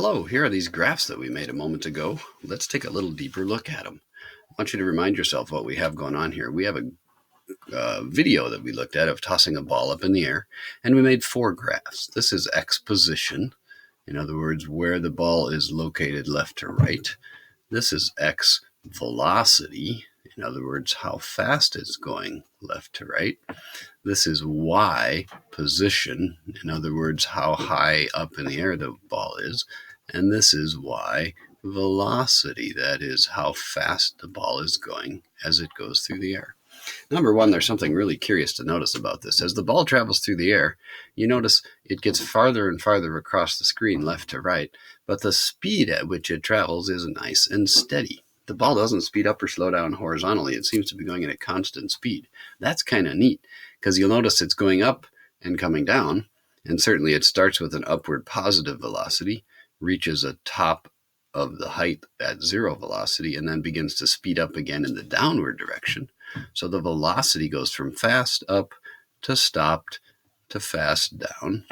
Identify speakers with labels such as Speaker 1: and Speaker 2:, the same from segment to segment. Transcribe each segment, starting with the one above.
Speaker 1: Hello, here are these graphs that we made a moment ago. Let's take a little deeper look at them. I want you to remind yourself what we have going on here. We have a video that we looked at of tossing a ball up in the air, and we made 4 graphs. This is x position, in other words, where the ball is located left to right. This is x velocity, in other words, how fast it's going left to right. This is y position, in other words, how high up in the air the ball is. And this is y velocity, that is how fast the ball is going as it goes through the air. Number one, there's something really curious to notice about this. As the ball travels through the air, you notice it gets farther and farther across the screen left to right, but the speed at which it travels is nice and steady. The ball doesn't speed up or slow down horizontally. It seems to be going at a constant speed. That's kind of neat, because you'll notice it's going up and coming down, and certainly it starts with an upward positive velocity, reaches a top of the height at 0 velocity, and then begins to speed up again in the downward direction. So the velocity goes from fast up to stopped to fast down,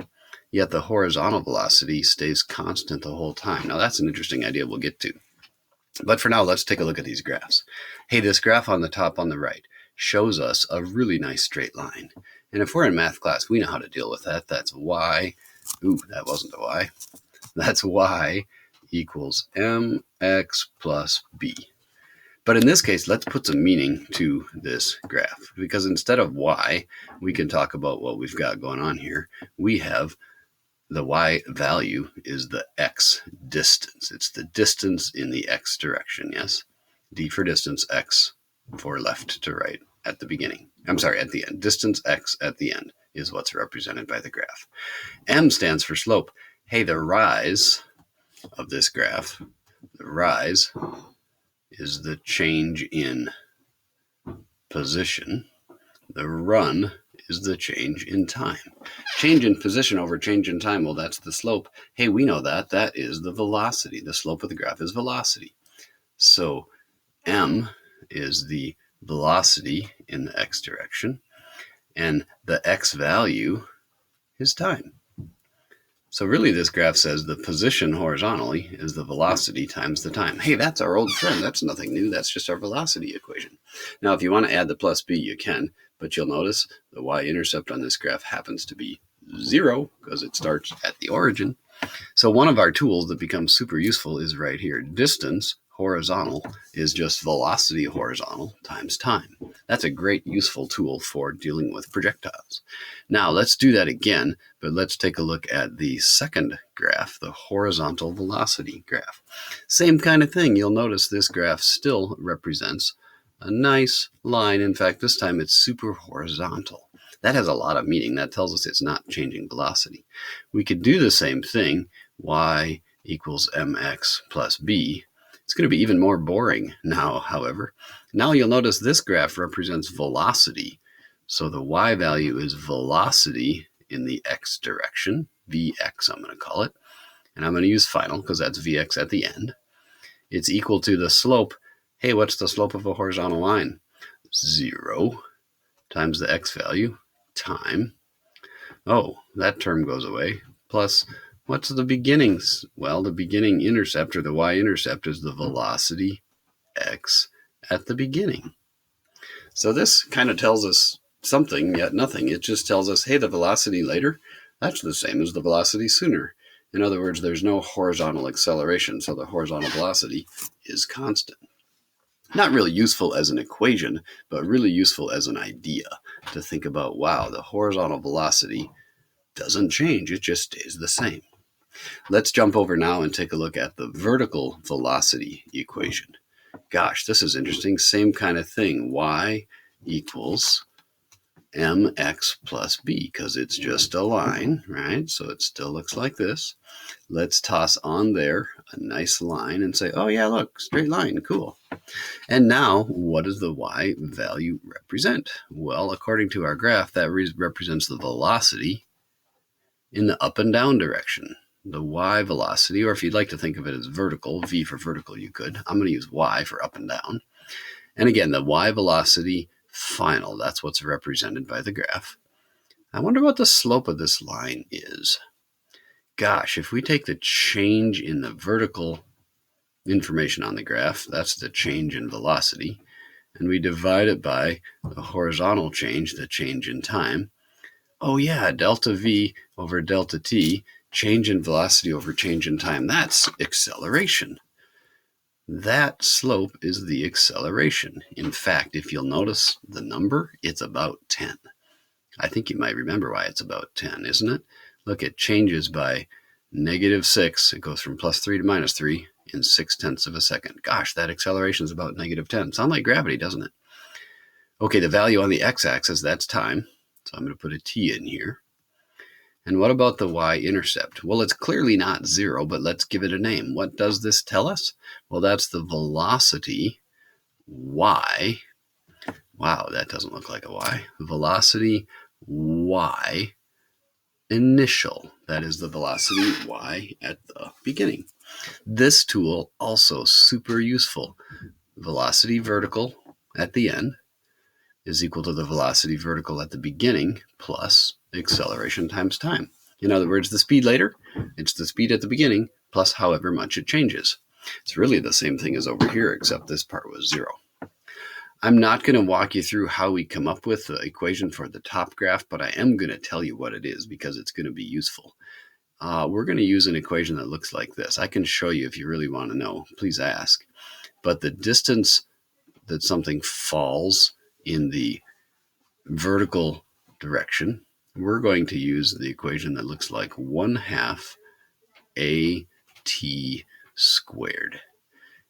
Speaker 1: yet the horizontal velocity stays constant the whole time. Now that's an interesting idea we'll get to. But for now, let's take a look at these graphs. Hey, this graph on the top on the right shows us a really nice straight line. And if we're in math class, we know how to deal with that. That's y, that wasn't a y. That's y equals mx plus b. But in this case, let's put some meaning to this graph, because instead of y, we can talk about what we've got going on here. We have the y value is the x distance. It's the distance in the x direction, yes? D for distance, x for left to right at the beginning. I'm sorry, at the end. Distance x at the end is what's represented by the graph. M stands for slope. Hey, the rise of this graph, the rise is the change in position. The run is the change in time. Change in position over change in time, well, that's the slope. Hey, we know that. That is the velocity. The slope of the graph is velocity. So m is the velocity in the x direction, and the x value is time. So really this graph says the position horizontally is the velocity times the time. Hey, that's our old friend. That's nothing new. That's just our velocity equation. Now, if you want to add the plus b, you can, but you'll notice the y-intercept on this graph happens to be 0 because it starts at the origin. So one of our tools that becomes super useful is right here. Distance horizontal is just velocity horizontal times time. That's a great useful tool for dealing with projectiles. Now let's do that again, but let's take a look at the second graph, the horizontal velocity graph. Same kind of thing. You'll notice this graph still represents a nice line. In fact, this time it's super horizontal. That has a lot of meaning. That tells us it's not changing velocity. We could do the same thing, y equals mx plus b. It's going to be even more boring now, however. Now you'll notice this graph represents velocity. So the y value is velocity in the x direction, vx I'm going to call it. And I'm going to use final because that's vx at the end. It's equal to the slope. Hey, what's the slope of a horizontal line? 0 times the x value, time. Oh, that term goes away. Plus, what's the beginnings? Well, the beginning intercept, or the y-intercept, is the velocity x at the beginning. So this kind of tells us something, yet nothing. It just tells us, hey, the velocity later, that's the same as the velocity sooner. In other words, there's no horizontal acceleration, so the horizontal velocity is constant. Not really useful as an equation, but really useful as an idea to think about, wow, the horizontal velocity doesn't change, it just stays the same. Let's jump over now and take a look at the vertical velocity equation. Gosh, this is interesting. Same kind of thing. Y equals mx plus b, because it's just a line, right? So it still looks like this. Let's toss on there a nice line and say, oh yeah, look, straight line, cool. And now, what does the y value represent? Well, according to our graph, that represents the velocity in the up and down direction. The y velocity, or if you'd like to think of it as vertical, v for vertical, you could. I'm going to use y for up and down. And again, the y velocity final, that's what's represented by the graph. I wonder what the slope of this line is. Gosh, if we take the change in the vertical information on the graph, that's the change in velocity, and we divide it by the horizontal change, the change in time. Oh yeah, delta V over delta T, change in velocity over change in time. That's acceleration. That slope is the acceleration. In fact, if you'll notice the number, it's about 10. I think you might remember why it's about 10, isn't it? Look, it changes by -6. It goes from +3 to -3 in 6/10 of a second. Gosh, that acceleration is about -10. Sound like gravity, doesn't it? Okay, the value on the x-axis, that's time. So I'm going to put a t in here. And what about the y-intercept? Well, it's clearly not 0, but let's give it a name. What does this tell us? Well, that's the velocity y. Wow, that doesn't look like a y. Velocity y initial. That is the velocity y at the beginning. This tool also super useful. Velocity vertical at the end is equal to the velocity vertical at the beginning plus acceleration times time. In other words, the speed later, it's the speed at the beginning plus however much it changes. It's really the same thing as over here, except this part was 0. I'm not going to walk you through how we come up with the equation for the top graph, but I am going to tell you what it is because it's going to be useful. We're going to use an equation that looks like this. I can show you if you really want to know. Please ask. But the distance that something falls in the vertical direction, we're going to use the equation that looks like 1/2 AT squared.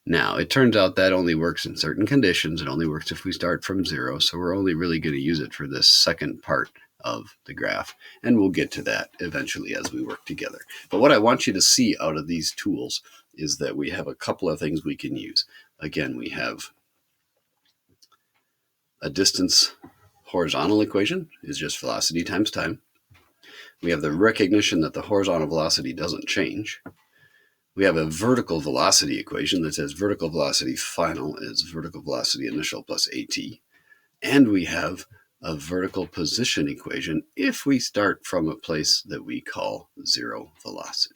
Speaker 1: Now, it turns out that only works in certain conditions. It only works if we start from 0, so we're only really going to use it for this second part of the graph, and we'll get to that eventually as we work together. But what I want you to see out of these tools is that we have a couple of things we can use. Again, we have a distance horizontal equation is just velocity times time. We have the recognition that the horizontal velocity doesn't change. We have a vertical velocity equation that says vertical velocity final is vertical velocity initial plus AT. And we have a vertical position equation if we start from a place that we call 0 velocity.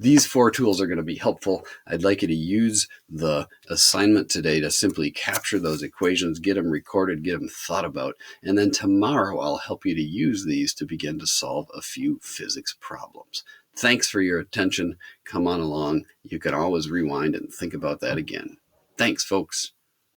Speaker 1: These 4 tools are going to be helpful. I'd like you to use the assignment today to simply capture those equations, get them recorded, get them thought about, and then tomorrow I'll help you to use these to begin to solve a few physics problems. Thanks for your attention. Come on along. You can always rewind and think about that again. Thanks, folks.